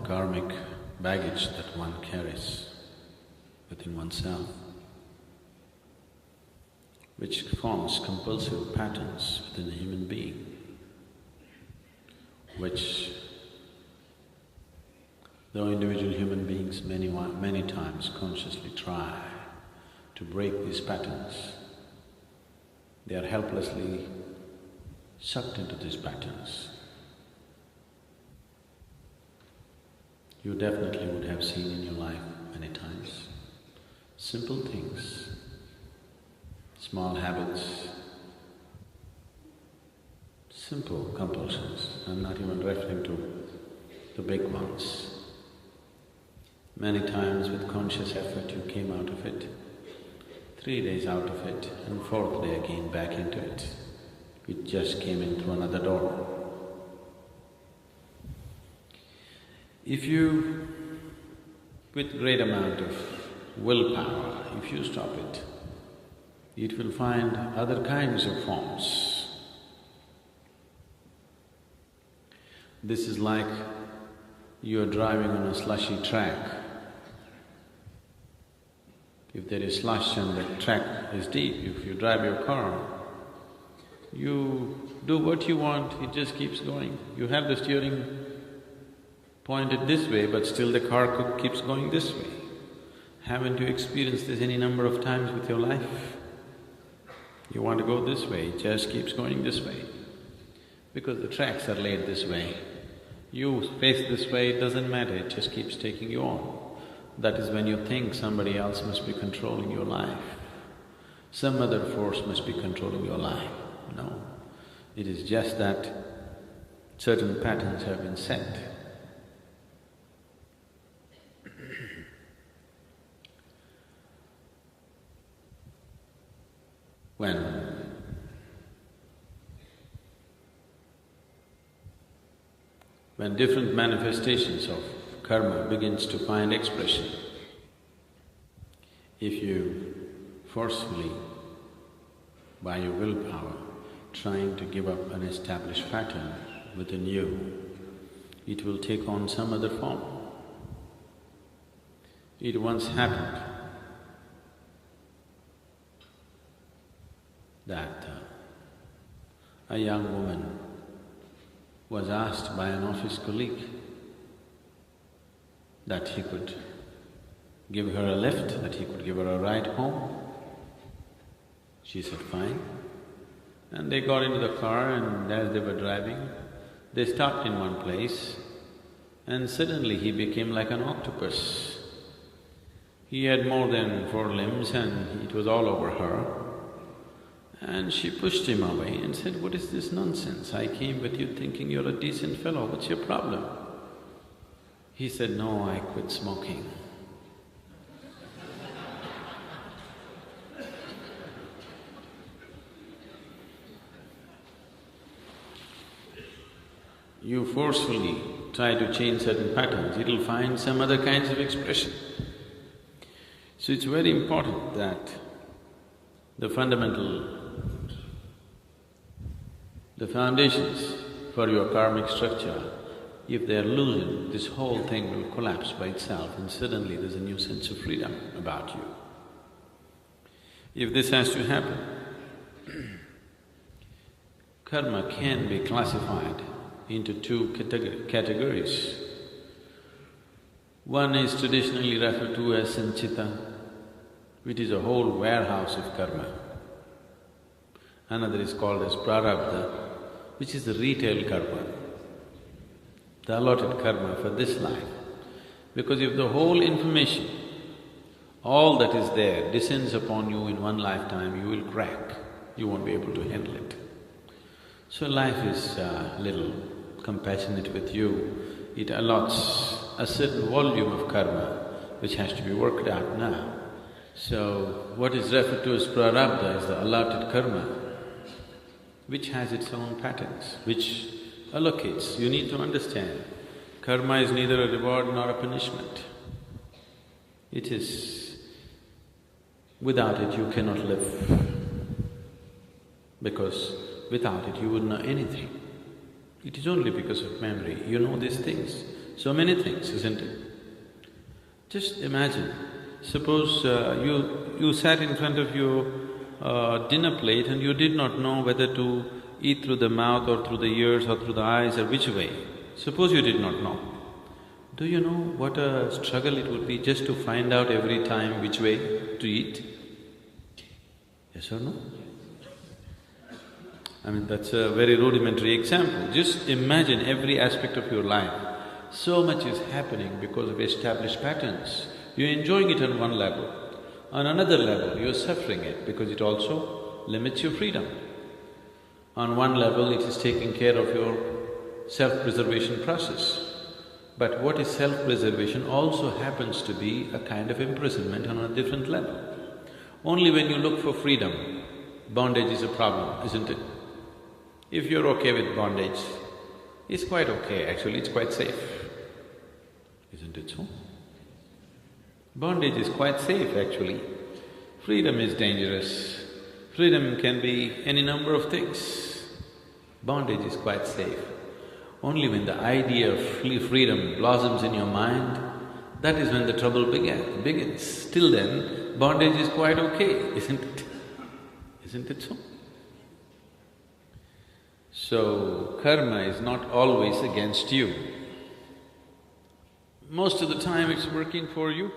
karmic baggage that one carries within oneself, which forms compulsive patterns within a human being, which though individual human beings many times consciously try to break these patterns, they are helplessly sucked into these patterns. You definitely would have seen in your life many times simple things, small habits, simple compulsions. I'm not even referring to the big ones. Many times with conscious effort you came out of it, 3 days out of it, and 4th day again back into it. You just came in through another door. If you, with great amount of willpower, if you stop it, it will find other kinds of forms. This is like you are driving on a slushy track. If there is slush and the track is deep, if you drive your car, you do what you want, it just keeps going. You have the steering pointed this way, but still the car keeps going this way. Haven't you experienced this any number of times with your life? You want to go this way, it just keeps going this way. Because the tracks are laid this way. You face this way, it doesn't matter, it just keeps taking you on. That is when you think somebody else must be controlling your life. Some other force must be controlling your life. No, it is just that certain patterns have been set. When different manifestations of karma begins to find expression, if you forcefully, by your willpower, trying to give up an established pattern within you, it will take on some other form. It once happened that a young woman was asked by an office colleague that he could give her a lift, that he could give her a ride home. She said, fine. And they got into the car, and as they were driving, they stopped in one place, and suddenly he became like an octopus. He had more than 4 limbs and it was all over her. And she pushed him away and said, what is this nonsense? I came with you thinking you're a decent fellow, what's your problem? He said, no, I quit smoking. You forcefully try to change certain patterns, it'll find some other kinds of expression. So it's very important that the foundations for your karmic structure, if they are loosened, this whole thing will collapse by itself and suddenly there's a new sense of freedom about you. If this has to happen, karma can be classified into 2 categories. One is traditionally referred to as sanchita, which is a whole warehouse of karma. Another is called as prarabdha, which is the retail karma, the allotted karma for this life. Because if the whole information, all that is there descends upon you in one lifetime, you will crack, you won't be able to handle it. So life is a little compassionate with you, it allots a certain volume of karma which has to be worked out now. So what is referred to as prarabdha is the allotted karma, which has its own patterns, which allocates. You need to understand, karma is neither a reward nor a punishment. It is… without it you cannot live, because without it you wouldn't know anything. It is only because of memory you know these things. So many things, isn't it? Just imagine, suppose you sat in front of your dinner plate and you did not know whether to eat through the mouth or through the ears or through the eyes or which way. Suppose you did not know. Do you know what a struggle it would be just to find out every time which way to eat? Yes or no? I mean, that's a very rudimentary example. Just imagine every aspect of your life. So much is happening because of established patterns. You're enjoying it on one level. On another level, you're suffering it because it also limits your freedom. On one level, it is taking care of your self-preservation process. But what is self-preservation also happens to be a kind of imprisonment on a different level. Only when you look for freedom, bondage is a problem, isn't it? If you're okay with bondage, it's quite okay, actually it's quite safe. Isn't it so? Bondage is quite safe, actually. Freedom is dangerous. Freedom can be any number of things. Bondage is quite safe. Only when the idea of freedom blossoms in your mind, that is when the trouble begins. Till then, bondage is quite okay, isn't it? Isn't it so? So, karma is not always against you. Most of the time it's working for you.